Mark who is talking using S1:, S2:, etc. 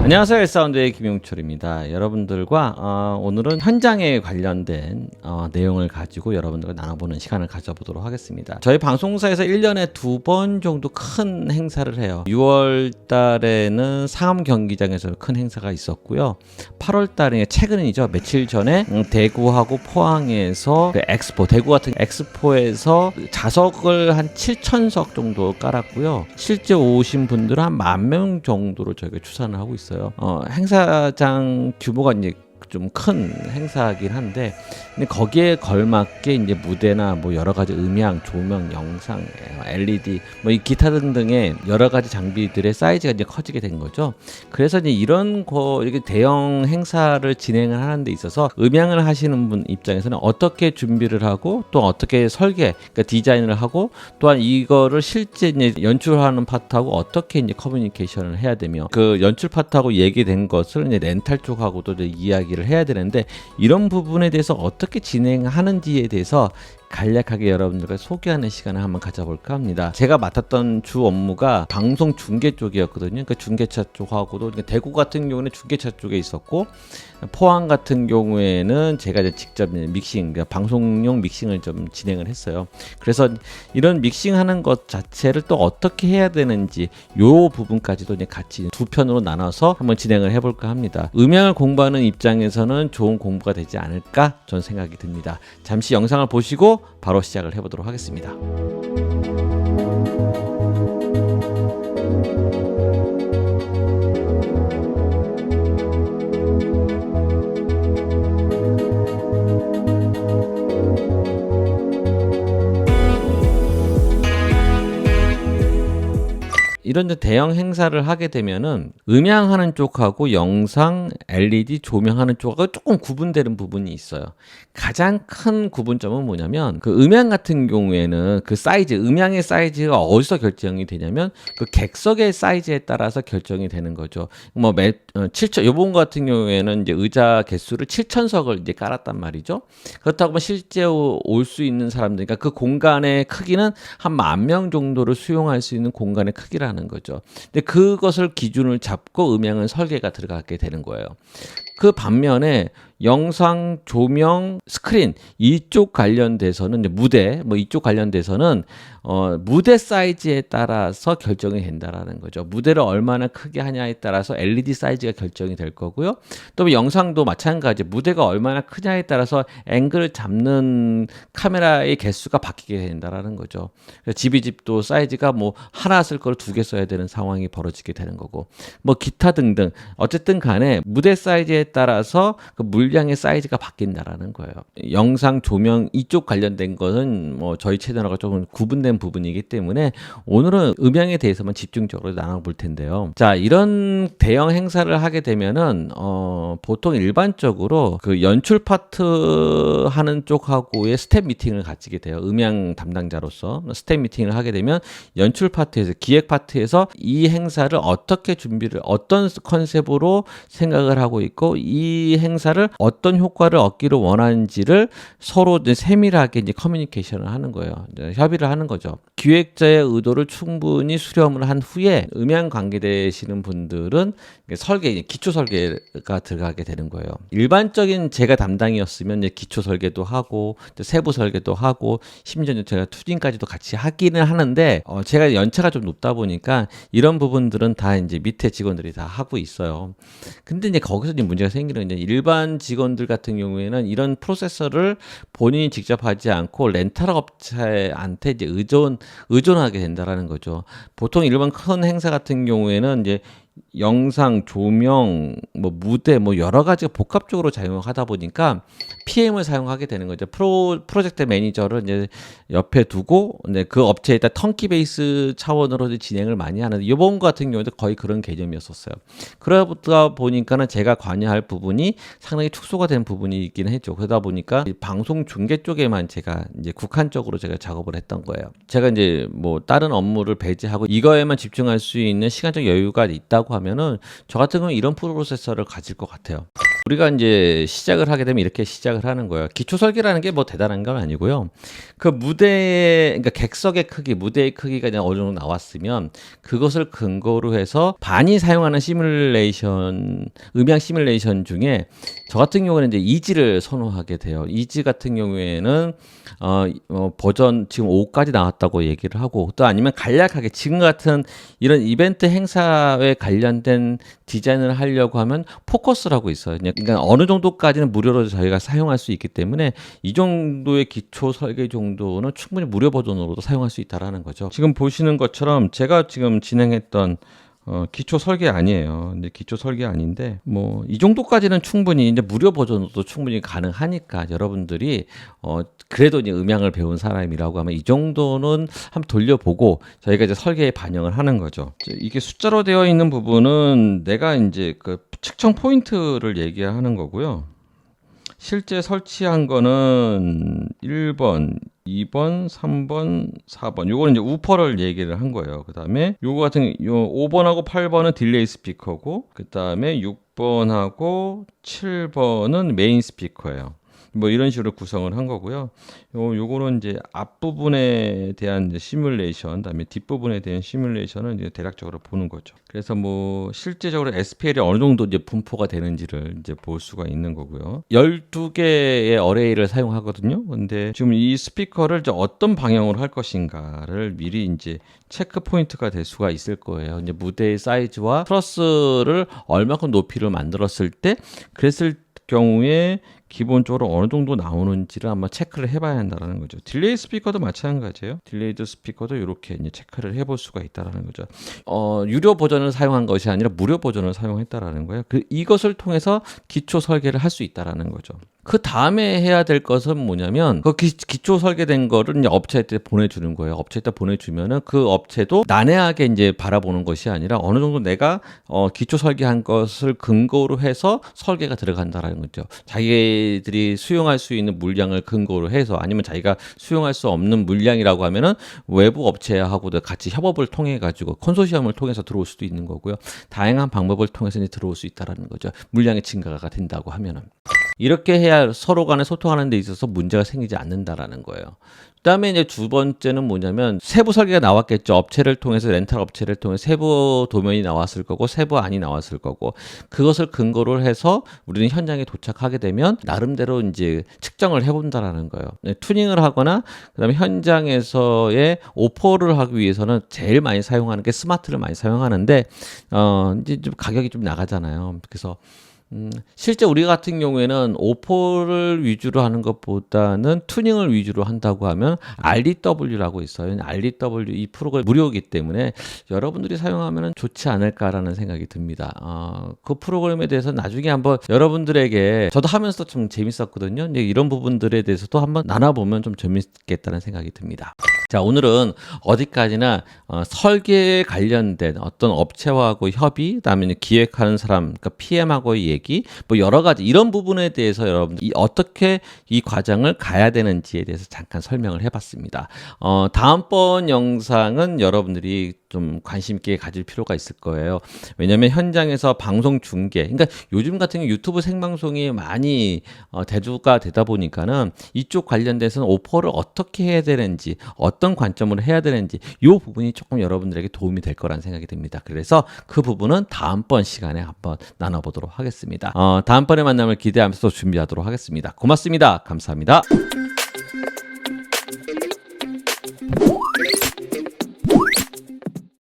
S1: 안녕하세요. 엘사운드의 김용철입니다. 여러분들과 오늘은 현장에 관련된 내용을 가지고 여러분들과 나눠보는 시간을 가져보도록 하겠습니다. 저희 방송사에서 1년에 2번 정도 큰 행사를 해요. 6월 달에는 상암 경기장에서 큰 행사가 있었고요. 8월 달에 최근이죠. 며칠 전에 대구하고 포항에서 그 엑스포, 대구 같은 엑스포에서 자석을 한 7,000석 정도 깔았고요. 실제 오신 분들은 한 10,000명 정도로 저희가 추산을 하고 있어요. 행사장 규모가 이제 좀 큰 행사긴 한데, 근데 거기에 걸맞게 이제 무대나 뭐 여러 가지 음향, 조명, 영상, LED, 뭐 이 기타 등등의 여러 가지 장비들의 사이즈가 이제 커지게 된 거죠. 그래서 이제 이런 이렇게 대형 행사를 진행을 하는 데 있어서 음향을 하시는 분 입장에서는 어떻게 준비를 하고 또 어떻게 그러니까 디자인을 하고, 또한 이거를 실제 이제 연출하는 파트하고 어떻게 이제 커뮤니케이션을 해야 되며, 그 연출 파트하고 얘기된 것을 이제 렌탈 쪽하고도 이제 이야기를 해야 되는데, 이런 부분에 대해서 어떻게 진행하는지에 대해서 간략하게 여러분들과 소개하는 시간을 한번 가져볼까 합니다. 제가 맡았던 주 업무가 방송 중계 쪽이었거든요. 그러니까 중계차 쪽하고도, 그러니까 대구 같은 경우는 중계차 쪽에 있었고, 포항 같은 경우에는 제가 이제 직접 믹싱, 그러니까 방송용 믹싱을 좀 진행을 했어요. 그래서 이런 믹싱하는 것 자체를 또 어떻게 해야 되는지, 요 부분까지도 이제 같이 두 편으로 나눠서 한번 진행을 해볼까 합니다. 음향을 공부하는 입장에서는 좋은 공부가 되지 않을까 저는 생각이 듭니다. 잠시 영상을 보시고 바로 시작을 해보도록 하겠습니다. 이런 대형 행사를 하게 되면은 음향하는 쪽하고 영상, LED, 조명하는 쪽하고 조금 구분되는 부분이 있어요. 가장 큰 구분점은 뭐냐면, 그 음향 같은 경우에는 그 사이즈, 음향의 사이즈가 어디서 결정이 되냐면 그 객석의 사이즈에 따라서 결정이 되는 거죠. 뭐 7천, 요번 같은 경우에는 이제 의자 개수를 7,000석을 이제 깔았단 말이죠. 그렇다고 실제 올 수 있는 사람들, 그러니까 그 공간의 크기는 한 10,000명 정도를 수용할 수 있는 공간의 크기라는 거죠. 근데 그것을 기준을 잡고 음향은 설계가 들어가게 되는 거예요. 그 반면에 영상, 조명, 스크린 이쪽 관련돼서는 이제 무대 뭐 이쪽 관련돼서는 무대 사이즈에 따라서 결정이 된다라는 거죠. 무대를 얼마나 크게 하냐에 따라서 LED 사이즈가 결정이 될 거고요. 또 영상도 마찬가지, 무대가 얼마나 크냐에 따라서 앵글을 잡는 카메라의 개수가 바뀌게 된다라는 거죠. 집도 사이즈가 뭐 하나 쓸 걸 2개 써야 되는 상황이 벌어지게 되는 거고, 뭐 기타 등등 어쨌든 간에 무대 사이즈에 따라서 그 물량의 사이즈가 바뀐다라는 거예요. 영상, 조명 이쪽 관련된 것은 뭐 저희 채널하고 조금 구분된 부분이기 때문에 오늘은 음향에 대해서만 집중적으로 나눠볼 텐데요. 자, 이런 대형 행사를 하게 되면은 보통 일반적으로 그 연출 파트 하는 쪽하고의 스텝 미팅을 가지게 돼요. 음향 담당자로서 스텝 미팅을 하게 되면 연출 파트에서, 기획 파트에서 이 행사를 어떻게 준비를, 어떤 컨셉으로 생각을 하고 있고, 이 행사를 어떤 효과를 얻기를 원하는지를 서로 이제 세밀하게 이제 커뮤니케이션을 하는 거예요. 이제 협의를 하는 거죠. 기획자의 의도를 충분히 수렴을 한 후에 음향 관계되시는 분들은 설계, 기초 설계가 들어가게 되는 거예요. 일반적인 제가 담당이었으면 이제 기초 설계도 하고 세부 설계도 하고 심지어 제가 투징까지도 같이 하기는 하는데, 제가 연차가 좀 높다 보니까 이런 부분들은 다 이제 밑에 직원들이 다 하고 있어요. 근데 이제 거기서 이제 문제가 생기는, 이제 일반 직원들 같은 경우에는 이런 프로세서를 본인이 직접 하지 않고 렌탈 업체한테 이제 의존하게 된다라는 거죠. 보통 일반 큰 행사 같은 경우에는 이제 영상, 조명, 뭐 무대, 뭐 여러 가지가 복합적으로 작용하다 보니까 PM을 사용하게 되는 거죠. 프로젝트 매니저를 이제 옆에 두고 그 업체에다 턴키 베이스 차원으로 진행을 많이 하는데, 이번 같은 경우도 거의 그런 개념이었었어요. 그러다 보니까는 제가 관여할 부분이 상당히 축소가 된 부분이 있긴 했죠. 그러다 보니까 방송 중계 쪽에만 제가 이제 국한적으로 제가 작업을 했던 거예요. 제가 이제 뭐 다른 업무를 배제하고 이거에만 집중할 수 있는 시간적 여유가 있다고 하면은 저 같은 경우는 이런 프로세서를 가질 것 같아요. 우리가 이제 시작을 하게 되면 이렇게 시작을 하는 거예요. 기초 설계라는 게 뭐 대단한 건 아니고요. 그 무대, 그러니까 객석의 크기, 무대의 크기가 이제 어느 정도 나왔으면 그것을 근거로 해서 많이 사용하는 시뮬레이션, 음향 시뮬레이션 중에 저 같은 경우는 이제 이지를 선호하게 돼요. 이지 같은 경우에는 버전 지금 5까지 나왔다고 얘기를 하고, 또 아니면 간략하게 지금 같은 이런 이벤트 행사에 관련된 디자인을 하려고 하면 포커스라고 있어요. 그러니까 어느 정도까지는 무료로 저희가 사용할 수 있기 때문에 이 정도의 기초 설계 정도는 충분히 무료 버전으로도 사용할 수 있다라는 거죠. 지금 보시는 것처럼 제가 지금 진행했던 기초 설계 아니에요. 근데 기초 설계 아닌데 뭐 이 정도까지는 충분히 이제 무료 버전으로도 충분히 가능하니까 여러분들이 그래도 이제 음향을 배운 사람이라고 하면 이 정도는 한번 돌려보고 저희가 이제 설계에 반영을 하는 거죠. 이게 숫자로 되어 있는 부분은 내가 이제 그 측정 포인트를 얘기하는 거고요. 실제 설치한 거는 1번, 2번, 3번, 4번. 요거는 이제 우퍼를 얘기를 한 거예요. 그다음에 요거 같은 요 5번하고 8번은 딜레이 스피커고, 그다음에 6번하고 7번은 메인 스피커예요. 뭐 이런 식으로 구성을 한 거고요. 요거는 이제 앞부분에 대한 이제 시뮬레이션, 그다음에 뒷부분에 대한 시뮬레이션을 이제 대략적으로 보는 거죠. 그래서 뭐 실제적으로 SPL이 어느 정도 이제 분포가 되는지를 이제 볼 수가 있는 거고요. 12개의 어레이를 사용하거든요. 근데 지금 이 스피커를 이제 어떤 방향으로 할 것인가를 미리 이제 체크 포인트가 될 수가 있을 거예요. 이제 무대의 사이즈와 트러스를 얼마큼 높이를 만들었을 때 그랬을 경우에 기본적으로 어느 정도 나오는지를 한번 체크를 해봐야 한다는 거죠. 딜레이 스피커도 마찬가지예요. 딜레이드 스피커도 이렇게 이제 체크를 해볼 수가 있다는 거죠. 유료 버전을 사용한 것이 아니라 무료 버전을 사용했다라는 거예요. 이것을 통해서 기초 설계를 할 수 있다라는 거죠. 그 다음에 해야 될 것은 뭐냐면 그 기초 설계된 거를 이제 업체한테 보내주는 거예요. 업체한테 보내주면은 그 업체도 난해하게 이제 바라보는 것이 아니라 어느 정도 내가 기초 설계한 것을 근거로 해서 설계가 들어간다라는 거죠. 자기들이 수용할 수 있는 물량을 근거로 해서, 아니면 자기가 수용할 수 없는 물량이라고 하면은 외부 업체하고도 같이 협업을 통해 가지고 컨소시엄을 통해서 들어올 수도 있는 거고요. 다양한 방법을 통해서 이제 들어올 수 있다라는 거죠. 물량의 증가가 된다고 하면은. 이렇게 해야 서로 간에 소통하는 데 있어서 문제가 생기지 않는다라는 거예요. 그다음에 이제 두 번째는 뭐냐면 세부 설계가 나왔겠죠. 업체를 통해서, 렌탈 업체를 통해 세부 도면이 나왔을 거고 세부 안이 나왔을 거고, 그것을 근거로 해서 우리는 현장에 도착하게 되면 나름대로 이제 측정을 해본다라는 거예요. 튜닝을 하거나 그다음에 현장에서의 오퍼를 하기 위해서는 제일 많이 사용하는 게 스마트를 많이 사용하는데 이제 좀 가격이 좀 나가잖아요. 그래서 실제 우리 같은 경우에는 오퍼를 위주로 하는 것보다는 튜닝을 위주로 한다고 하면 RDW라고 있어요. RDW 이 프로그램 무료이기 때문에 여러분들이 사용하면 좋지 않을까라는 생각이 듭니다. 그 프로그램에 대해서 나중에 한번 여러분들에게, 저도 하면서 좀 재밌었거든요. 이런 부분들에 대해서도 한번 나눠보면 좀 재밌겠다는 생각이 듭니다. 자, 오늘은 어디까지나 설계에 관련된 어떤 업체하고 협의, 그다음에 기획하는 사람, 그러니까 PM하고의 얘기, 뭐 여러 가지 이런 부분에 대해서 여러분들 어떻게 이 과정을 가야 되는지에 대해서 잠깐 설명을 해봤습니다. 다음번 영상은 여러분들이 좀 관심 있게 가질 필요가 있을 거예요. 왜냐하면 현장에서 방송 중계, 그러니까 요즘 같은 경우 유튜브 생방송이 많이 대두가 되다 보니까는 이쪽 관련돼서는 오퍼를 어떻게 해야 되는지, 어떤 관점으로 해야 되는지 이 부분이 조금 여러분들에게 도움이 될 거라는 생각이 듭니다. 그래서 그 부분은 다음번 시간에 한번 나눠보도록 하겠습니다. 다음번에 만남을 기대하면서 준비하도록 하겠습니다. 고맙습니다. 감사합니다.